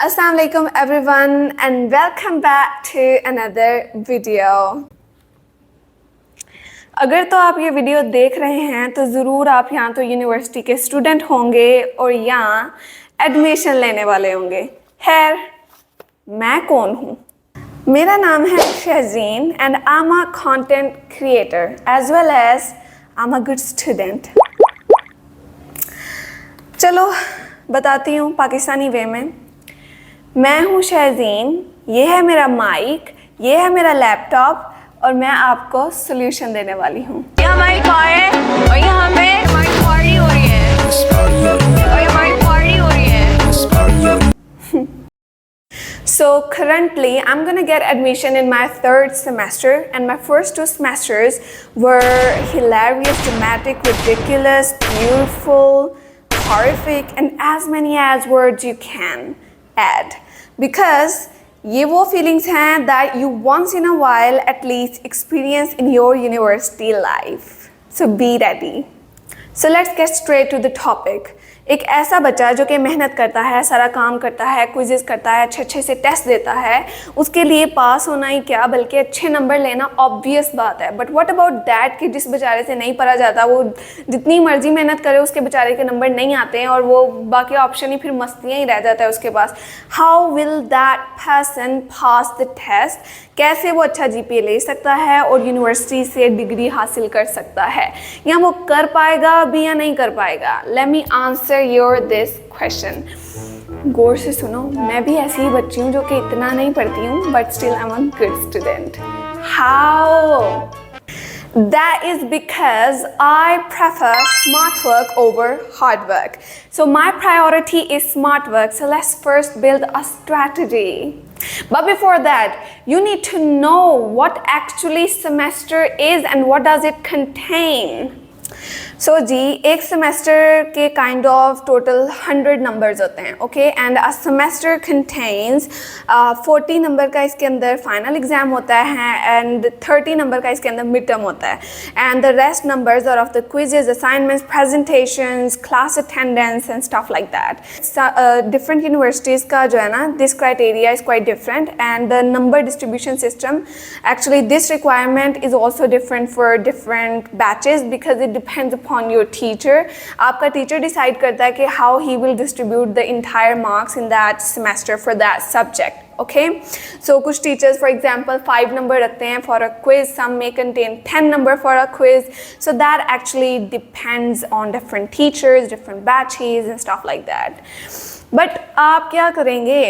Assalamualaikum everyone and welcome back to another video. अगर तो आप ये वीडियो देख रहे हैं तो ज़रूर आप यहाँ तो यूनिवर्सिटी के स्टूडेंट होंगे और यहाँ एडमिशन लेने वाले होंगे। खैर, मैं कौन हूँ? मेरा नाम है Shahzeen and I am a content creator as well as I am a good student. चलो बताती हूँ पाकिस्तानी वे में। मैं हूँ शहज़ीन, ये है मेरा माइक, ये है मेरा लैपटॉप और मैं आपको सोल्यूशन देने वाली हूँ। ये हमारी कार है और यहाँ पे हमारी पार्टी हो रही है और हमारी पार्टी हो रही है। So currently I'm gonna get admission in my third semester and my first two semesters were hilarious, dramatic, ridiculous, beautiful, horrific and as many as words you can add. Because ये वो feelings हैं that you once in a while at least experience in your university life. So be ready. So let's get straight to the topic. एक ऐसा बच्चा जो कि मेहनत करता है, सारा काम करता है, क्विज़ेस करता है, अच्छे से टेस्ट देता है, उसके लिए पास होना ही क्या बल्कि अच्छे नंबर लेना ऑब्वियस बात है। बट व्हाट अबाउट दैट कि जिस बेचारे से नहीं पढ़ा जाता, वो जितनी मर्जी मेहनत करे उसके बेचारे के नंबर नहीं आते हैं और वो बाकी ऑप्शन ही फिर मस्तियाँ ही रह जाता है उसके पास। How will that person pass the test? कैसे वो अच्छा GPA ले सकता है और यूनिवर्सिटी से डिग्री हासिल कर सकता है, या वो कर पाएगा भी या नहीं कर पाएगा? Let me answer your this question. गौर से सुनो, मैं भी ऐसी ही बच्ची हूँ जो कि इतना नहीं पढ़ती हूँ but still I am a good student. How? That is because I prefer smart work over hard work. So my priority is smart work. So let's first build a strategy. But before that, you need to know what actually semester is and what does it contain. So जी, एक semester के kind of total 100 numbers होते हैं, okay, and a semester contains 40 number का इसके अंदर final exam होता है and 30 number का इसके अंदर मिड टर्म होता है and the rest numbers are of the quizzes, assignments, presentations, class attendance and stuff like that. Different universities का जो है ना, this criteria is quite different and the number distribution system, actually this requirement is also different for different batches because it depends upon your teacher. आपका teacher decide करता है कि how he will distribute the entire marks in that semester for that subject. Okay, so कुछ teachers for example 5 number रखते हैं for a quiz, some may contain 10 number for a quiz, so that actually depends on different teachers, different batches and stuff like that. But आप क्या करेंगे?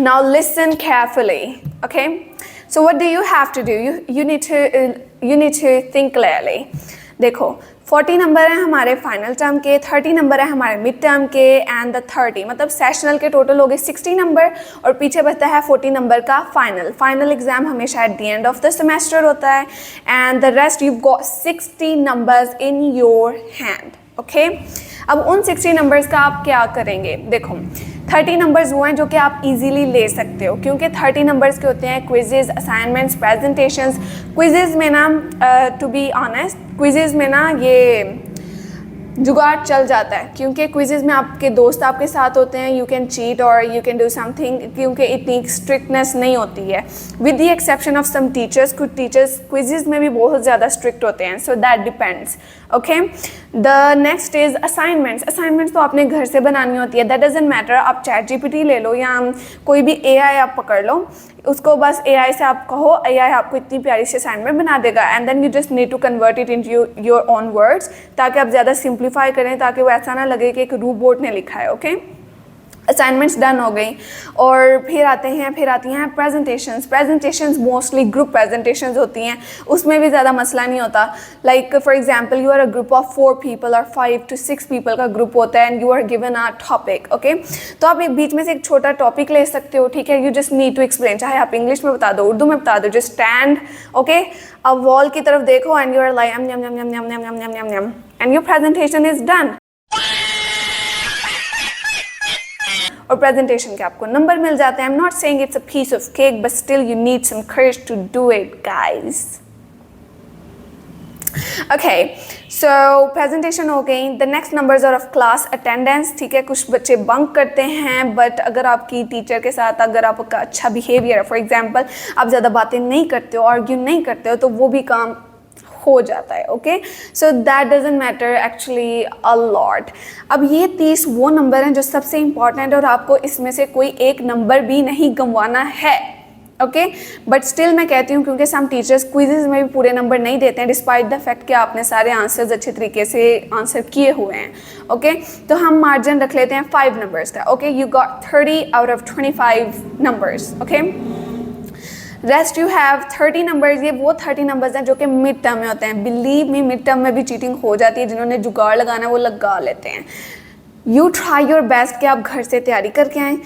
Now listen carefully, okay? So what do you have to do? You need to think clearly. देखो, 40 number हैं हमारे final term के, 30 number है हमारे mid term के एंड द 30 मतलब सेशनल के टोटल हो गए 60 नंबर और पीछे बचता है 40 नंबर का फाइनल एग्जाम हमेशा at the end of the semester होता है and the rest you got 60 numbers in your hand, okay. अब उन 60 नंबर्स का आप क्या करेंगे? देखो, 30 नंबर्स वो हैं जो कि आप इजीली ले सकते हो क्योंकि 30 नंबर्स के होते हैं क्विजेज, असाइनमेंट्स, प्रेजेंटेशंस। क्विजेज में ना टू बी ऑनेस्ट, क्विजेज में ना ये जुगाड़ चल जाता है क्योंकि क्विजेज में आपके दोस्त आपके साथ होते हैं, यू कैन चीट और यू कैन डू समथिंग क्योंकि इतनी स्ट्रिक्टनेस नहीं होती है with the exception of some teachers. कुछ टीचर्स क्विजेज में भी बहुत ज़्यादा स्ट्रिक्ट होते हैं, so that depends, okay. The next is assignments. Assignments तो आपने घर से बनानी होती है, दैट डजंट मैटर। आप ChatGPT ले लो या कोई भी AI आप पकड़ लो, उसको बस AI से आप कहो, AI आपको इतनी प्यारी सी असाइनमेंट बना देगा and then you just need to convert it into your own words ताकि आप ज़्यादा सिंप्लीफाई करें, ताकि वो ऐसा ना लगे कि एक रूबोट ने लिखा है, ओके। असाइनमेंट्स डन हो गई और फिर आती हैं प्रेजेंटेशंस मोस्टली ग्रुप प्रेजेंटेशंस होती हैं, उसमें भी ज़्यादा मसला नहीं होता। Like for example you are a group of 4 people और 5 to 6 people का ग्रुप होता है and you are given a topic, okay. तो आप एक बीच में से एक छोटा टॉपिक ले सकते हो, ठीक है। You just need to explain, चाहे आप इंग्लिश में बता दो, उर्दू में बता दो, जस्ट स्टैंड, ओके, अब वॉल की तरफ देखो and you are like and your presentation is done. और प्रेजेंटेशन के आपको नंबर मिल जाते हैं। I am not saying it's a piece of cake but still you need some courage to do it guys. Okay, so presentation हो गई. The next numbers are of class attendance. ठीक है, कुछ बच्चे बंक करते हैं, बट अगर आपकी टीचर के साथ अगर आपका अच्छा बिहेवियर है, फॉर एग्जांपल आप ज़्यादा बातें नहीं करते हो, आर्ग्यू नहीं करते हो, तो वो भी काम हो जाता है. Okay, so that doesn't matter actually a lot. अब ये 30 वो नंबर हैं जो सबसे इम्पॉर्टेंट है और आपको इसमें से कोई एक नंबर भी नहीं गंवाना है. ओके, बट स्टिल मैं कहती हूँ क्योंकि सम टीचर्स क्विज़ेज़ में भी पूरे नंबर नहीं देते हैं डिस्पाइट द फैक्ट कि आपने सारे आंसर्स अच्छे तरीके से आंसर किए हुए हैं. ओके, तो हम मार्जिन रख लेते हैं 5 नंबर्स का. Okay, you got 30 out of 25 numbers. Okay, rest you have 30 numbers. ये वो 30 नंबर्स हैं जो कि मिड टर्म में होते हैं. बिलीव मी, मिड टर्म में भी चीटिंग हो जाती है. जिन्होंने जुगाड़ लगाना है वो लगा लेते हैं. यू ट्राई योर बेस्ट कि आप घर से तैयारी करके आएँ.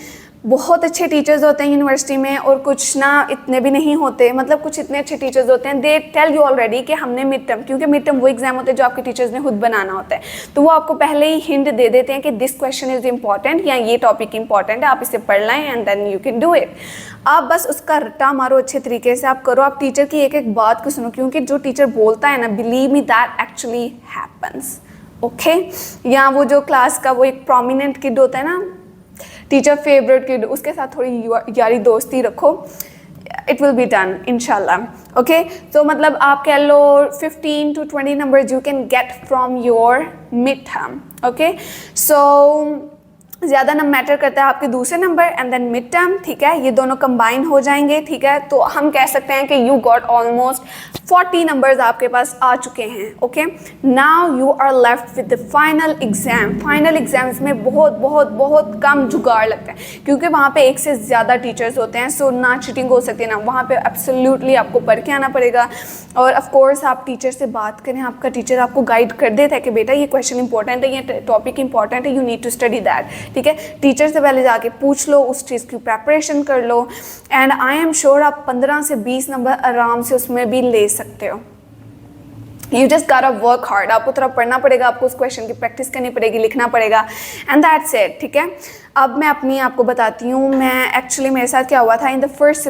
बहुत अच्छे टीचर्स होते हैं यूनिवर्सिटी में और कुछ ना इतने भी नहीं होते. मतलब कुछ इतने अच्छे टीचर्स होते हैं, दे टेल यू ऑलरेडी कि हमने मिड टर्म, क्योंकि मिड टर्म वो एग्जाम होते हैं जो आपके टीचर्स ने खुद बनाना होता है, तो वो आपको पहले ही हिंट दे देते हैं कि दिस क्वेश्चन इज इंपॉर्टेंट या ये टॉपिक इंपॉर्टेंट है, आप इसे पढ़ लें and then you can do it. आप बस उसका रट्टा मारो अच्छे तरीके से, आप करो, आप टीचर की एक एक बात को सुनो, क्योंकि जो टीचर बोलता है ना, believe me that actually happens. Okay, या वो जो क्लास का वो एक प्रोमिनेंट किड होता है ना, टीचर फेवरेट किड, उसके साथ थोड़ी यारी दोस्ती रखो, इट विल बी डन इंशाल्लाह. ओके, तो मतलब आप कह लो 15 to 20 numbers you can get from your mid term. Okay, so ज़्यादा न मैटर करता है आपके दूसरे number and then mid term. ठीक है, ये दोनों कंबाइन हो जाएंगे. ठीक है, तो हम कह सकते हैं कि यू गॉट ऑलमोस्ट 40 नंबर्स आपके पास आ चुके हैं. Okay, now you are left with the final exam. Final exams में बहुत बहुत बहुत कम जुगाड़ लगता है, क्योंकि वहाँ पे एक से ज़्यादा टीचर्स होते हैं. सो ना चीटिंग हो सकती है ना, वहाँ पे एब्सोल्युटली आपको पढ़ के आना पड़ेगा. और ऑफ कोर्स आप टीचर से बात करें, आपका टीचर आपको गाइड कर देता है कि बेटा ये क्वेश्चन इंपॉर्टेंट है, ये टॉपिक इंपॉर्टेंट है, you need to study that. ठीक है, टीचर से पहले जाके पूछ लो, उस चीज़ की प्रेपरेशन कर लो, एंड आई एम श्योर आप 15 से 20 नंबर आराम से उसमें भी ले सकते हो. You just got to work hard. आपको थोड़ा पढ़ना पड़ेगा, आपको उस क्वेश्चन की प्रैक्टिस करनी पड़ेगी, लिखना पड़ेगा, एंड दैट्स इट. ठीक है, अब मैं अपनी आपको बताती हूँ. मैं एक्चुअली मेरे साथ क्या हुआ था इन द फर्स्ट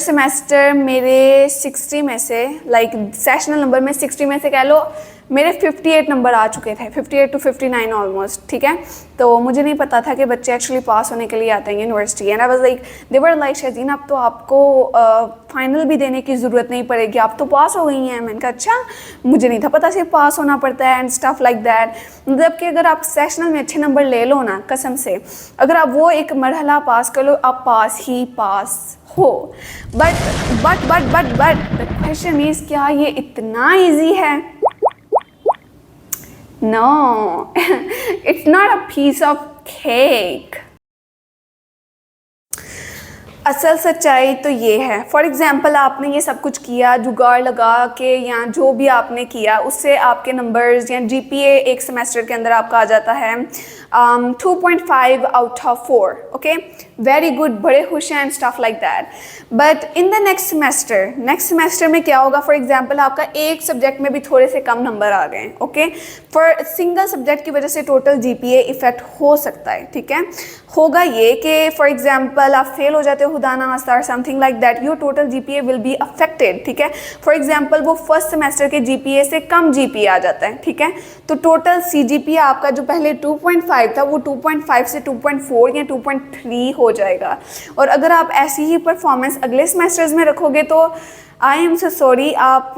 सेमेस्टर मेरे 60 में से, लाइक सेशनल नंबर में 60 में से कह लो मेरे 58 नंबर आ चुके थे, 58 to 59 ऑलमोस्ट. ठीक है, तो मुझे नहीं पता था कि बच्चे एक्चुअली पास होने के लिए आते हैं university. And I was like, they were like, Shahzeen अब तो आपको फाइनल भी देने की ज़रूरत नहीं पड़ेगी, आप तो पास हो गई हैं. मैंने कहा अच्छा, मुझे नहीं था पता सिर्फ पास होना पड़ता है एंड स्टफ लाइक दैट. मतलब कि अगर आप सेशनल में अच्छे नंबर ले लो ना, कसम से अगर आप वो एक मरहला पास कर लो, आप पास ही पास हो. बट द क्वेश्चन इज, क्या ये इतना ईजी है? No, it's not a piece of cake. असल सच्चाई तो ये है. फॉर एग्ज़ाम्पल आपने ये सब कुछ किया, जुगाड़ लगा के या जो भी आपने किया, उससे आपके नंबर्स या GPA एक सेमेस्टर के अंदर आपका आ जाता है 2.5 out of 4. Okay, very good, बड़े खुश हैं and stuff like that. But in the next semester में क्या होगा? फॉर एग्जांपल आपका एक सब्जेक्ट में भी थोड़े से कम नंबर आ गए. ओके, फॉर सिंगल सब्जेक्ट की वजह से टोटल GPA इफेक्ट हो सकता है. ठीक है, होगा ये कि फॉर एग्जांपल आप फेल हो जाते हो खुदाना खास्ता और something like that, your total GPA will be affected. ठीक है, फॉर एग्जांपल वो फर्स्ट सेमेस्टर के GPA से कम GPA आ जाता है. ठीक है, तो टोटल CGPA आपका जो पहले 2.5 था वो 2.5 से 2.4 या 2.3 हो जाएगा. और अगर आप ऐसी ही परफॉर्मेंस अगले सेमेस्टर्स में रखोगे तो आई एम सो सॉरी, आप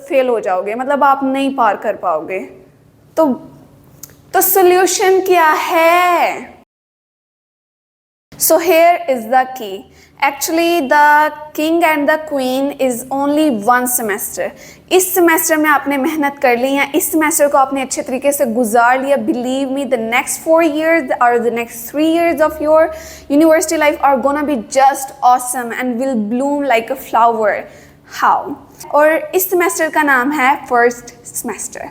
फेल हो जाओगे, मतलब आप नहीं पार कर पाओगे. तो सोल्यूशन क्या है? So here is the key. Actually the king and the queen is only one semester. इस सेमेस्टर में आपने मेहनत कर ली या इस सेमेस्टर को आपने अच्छे तरीके से गुजार लिया. Believe me, the next 4 years or the next 3 years of your university life are gonna be just awesome and will bloom like a flower. How? और इस सेमेस्टर का नाम है फर्स्ट सेमेस्टर.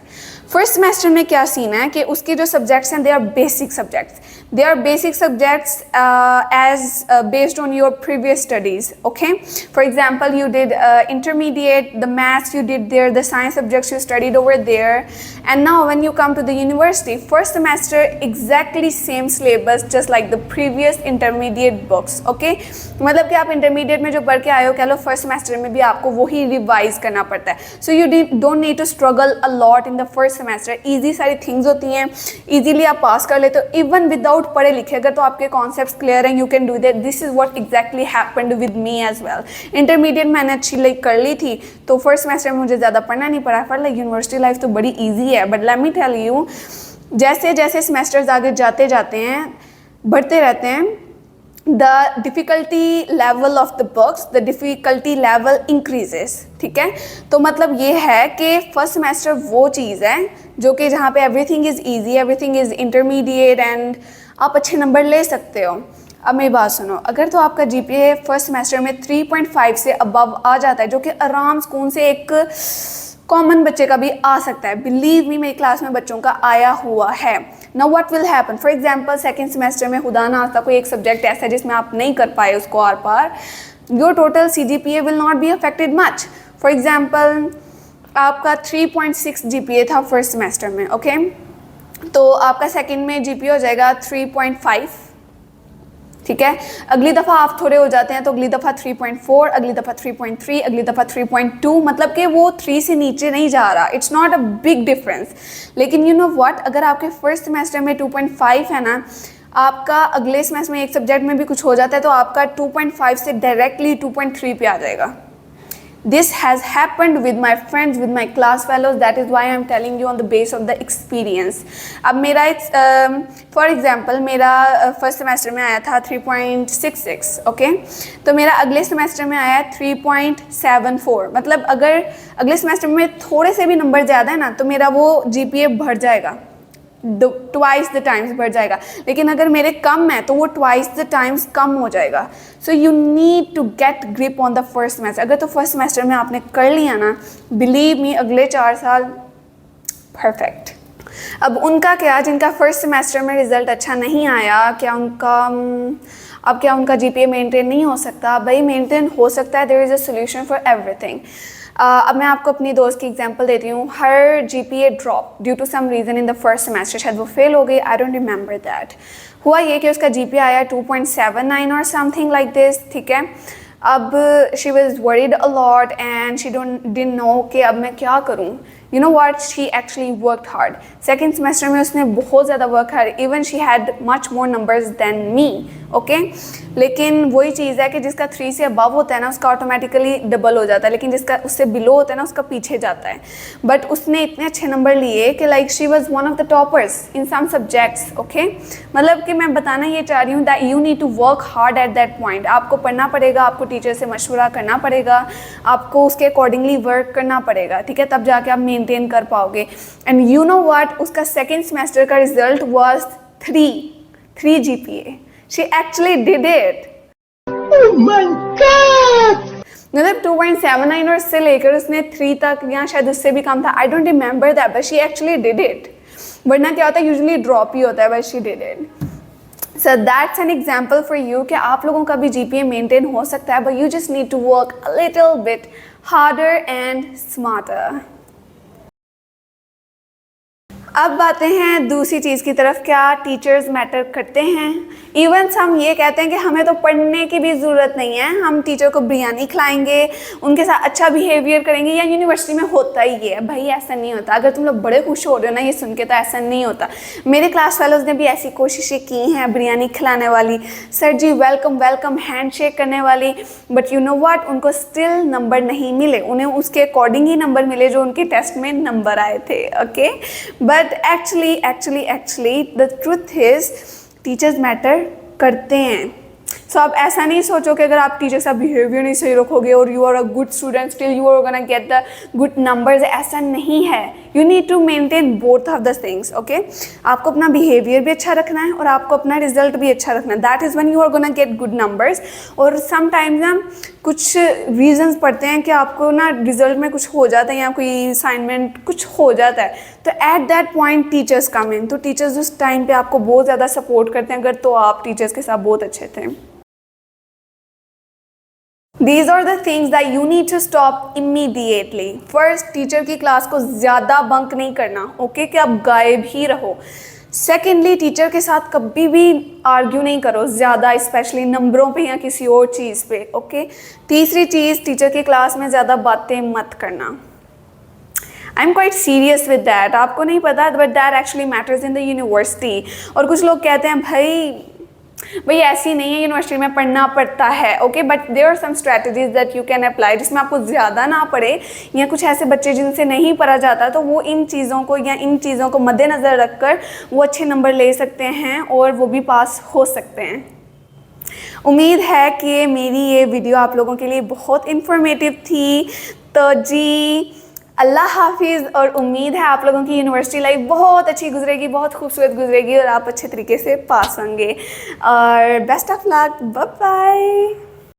फर्स्ट सेमेस्टर में क्या सीन है कि उसके जो सब्जेक्ट्स हैं they are basic subjects. They are basic subjects as based on your previous studies, okay? For example, you did intermediate, the maths you did there, the science subjects you studied over there, and now when you come to the university, first semester exactly same syllabus just like the previous intermediate books, okay? मतलब कि आप intermediate में जो पढ़ के आए हो, कह लो first semester में भी आपको वही revise करना पड़ता है. So you don't need to struggle a lot in the first semester. Easy सारी things होती हैं, easily आप पास कर लेते हो even without पढ़े लिखे. अगर तो आपके कॉन्सेप्ट्स क्लियर हैं, you can do that. This is what exactly happened with me as well. Intermediate मैंने अच्छी लाइक कर ली थी, तो फर्स्ट सेमेस्टर में मुझे ज़्यादा पढ़ना नहीं पड़ा. फॉर लाइक यूनिवर्सिटी लाइफ तो बड़ी ईजी है, but let me tell you, जैसे जैसे सेमेस्टर्स आगे जाते जाते हैं, बढ़ते रहते हैं, the difficulty level of the books, the difficulty level increases. ठीक है, तो मतलब ये है कि फर्स्ट सेमेस्टर वो चीज़ है जो कि जहाँ पे everything is easy, everything is intermediate and आप अच्छे नंबर ले सकते हो. अब मेरी बात सुनो, अगर तो आपका GPA फर्स्ट सेमेस्टर में 3.5 से अबव आ जाता है, जो कि आराम सुकून से एक कॉमन बच्चे का भी आ सकता है. बिलीव मी, मेरी क्लास में बच्चों का आया हुआ है. Now what will happen, for example second semester में खुदा ना खास्ता कोई एक सब्जेक्ट ऐसा है जिसमें आप नहीं कर पाए उसको आर पार, your total CGPA will not be affected much. For example आपका 3.6 GPA था फर्स्ट सेमेस्टर में, ओके? तो आपका सेकंड में GPA हो जाएगा 3.5. ठीक है, अगली दफ़ा आप थोड़े हो जाते हैं तो अगली दफ़ा 3.4, अगली दफ़ा 3.3, अगली दफ़ा 3.2, मतलब कि वो 3 से नीचे नहीं जा रहा. It's not a big difference. लेकिन यू नो व्हाट, अगर आपके फर्स्ट सेमेस्टर में 2.5 है ना, आपका अगले सेमेस्टर में एक सब्जेक्ट में भी कुछ हो जाता है तो आपका 2.5 से डायरेक्टली 2.3 पे आ जाएगा. This has happened with my friends, with my class fellows. That is why I am telling you on the base of the experience. अब मेरा for example मेरा फर्स्ट सेमेस्टर में आया था 3.66, ओके? तो मेरा अगले सेमेस्टर में आया 3.74. मतलब अगर अगले सेमेस्टर में थोड़े से भी नंबर ज़्यादा है ना, तो मेरा वो GPA बढ़ जाएगा, ट्वाइस द टाइम्स बढ़ जाएगा. लेकिन अगर मेरे कम है तो वो ट्वाइस द टाइम्स कम हो जाएगा. So you need to get grip on the first semester. अगर तो फर्स्ट सेमेस्टर में आपने कर लिया ना, बिलीव मी, अगले 4 साल परफेक्ट. अब उनका क्या, जिनका फर्स्ट सेमेस्टर में रिजल्ट अच्छा नहीं आया, क्या उनका GPA मेंटेन नहीं हो सकता? भाई मेंटेन हो सकता है. There is a solution for everything. अब मैं आपको अपनी दोस्त की एग्जांपल देती हूँ. हर GPA drop due to some reason in the first semester, शायद वो फेल हो गई, आई डोंट रिमेंबर दैट. हुआ ये कि उसका GPA आया 2.79 और समथिंग लाइक दिस. ठीक है, अब she was worried a lot and she didn't know कि अब मैं क्या करूँ. You know what, she actually worked hard. Second semester में उसने बहुत ज़्यादा work hard, even she had much more numbers than me, okay? लेकिन वही चीज़ है कि जिसका 3 से अबव होता है ना, उसका ऑटोमेटिकली डबल हो जाता है, लेकिन जिसका उससे बिलो होता है ना, उसका पीछे जाता है. बट उसने इतने अच्छे नंबर लिए कि like she was one of the toppers in some subjects, okay? मतलब कि मैं बताना ये चाह रही हूँ that you need to work hard at that point. आपको पढ़ना पड़ेगा, आपको टीचर से मशवरा करना पड़ेगा, आपको उसके अकॉर्डिंगली वर्क करना पड़ेगा. ठीक है, तब जाके आप मेंटेन कर पाओगे. एंड यू नो व्हाट, उसका सेकेंड सेमेस्टर का result was 3 GPA. She actually did it. Oh my God! मतलब 2.79 और से लेकर उसने 3 तक, या शायद उससे भी कम था, I don't remember that, but she actually did it. वरना क्या होता है, यूजुअली ड्रॉप ही होता है, but she did it. So that's an example for you कि आप लोगों का भी GPA मेंटेन हो सकता है, but you just need to work a little bit harder and smarter. अब बातें हैं दूसरी चीज़ की तरफ. क्या टीचर्स मैटर करते हैं? इवन हम ये कहते हैं कि हमें तो पढ़ने की भी ज़रूरत नहीं है, हम टीचर को बिरयानी खिलाएंगे, उनके साथ अच्छा बिहेवियर करेंगे, या यूनिवर्सिटी में होता ही है. भाई ऐसा नहीं होता. अगर तुम लोग बड़े खुश हो रहे हो ना ये सुन के, तो ऐसा नहीं होता. मेरे क्लास फेलोज़ ने भी ऐसी कोशिशें की हैं, बिरयानी खिलाने वाली, सर जी वेलकम वेलकम हैंड शेक करने वाली, बट यू नो व्हाट, उनको स्टिल नंबर नहीं मिले. उन्हें उसके अकॉर्डिंग ही नंबर मिले जो उनके टेस्ट में नंबर आए थे, okay? But actually the truth is teachers matter करते हैं. सो आप ऐसा नहीं सोचो कि अगर आप टीचर का बिहेवियर नहीं सही रखोगे और you are a good student still you are gonna get the good numbers. ऐसा नहीं है. You need to maintain both of the things, okay? आपको अपना बिहेवियर भी अच्छा रखना है और आपको अपना रिजल्ट भी अच्छा रखना है. That is when you are gonna get good numbers. और समटाइम्स ना कुछ रीजंस पढ़ते हैं कि आपको ना रिजल्ट में कुछ हो जाता है या कोई असाइनमेंट कुछ हो जाता है, तो एट दैट पॉइंट टीचर्स कम इन। तो टीचर्स उस टाइम पे आपको बहुत ज़्यादा सपोर्ट करते हैं अगर तो आप टीचर्स के साथ बहुत अच्छे थे। These are the things that you need to stop immediately. First, teacher की क्लास को ज़्यादा बंक नहीं करना, ओके कि आप गायब ही रहो। सेकेंडली, टीचर के साथ कभी भी आर्ग्यू नहीं करो ज़्यादा, स्पेशली नंबरों पे या किसी और चीज़ पे, ओके। तीसरी चीज़, टीचर की क्लास में ज़्यादा बातें मत करना। I am quite serious with that, आपको नहीं पता but that actually matters in the university. और कुछ लोग कहते हैं भाई ऐसी नहीं है, यूनिवर्सिटी में पढ़ना पड़ता है, okay, but there are some strategies that you can apply जिसमें आपको ज़्यादा ना पड़े, या कुछ ऐसे बच्चे जिनसे नहीं पढ़ा जाता तो वो इन चीज़ों को मद्देनज़र रखकर वो अच्छे नंबर ले सकते हैं और वो भी पास हो सकते हैं। उम्मीद है कि मेरी ये वीडियो आप लोगों के लिए बहुत इंफॉर्मेटिव थी। तो जी अल्लाह हाफिज़, और उम्मीद है आप लोगों की यूनिवर्सिटी लाइफ बहुत अच्छी गुजरेगी, बहुत खूबसूरत गुजरेगी और आप अच्छे तरीके से पास होंगे। और best of luck, bye bye.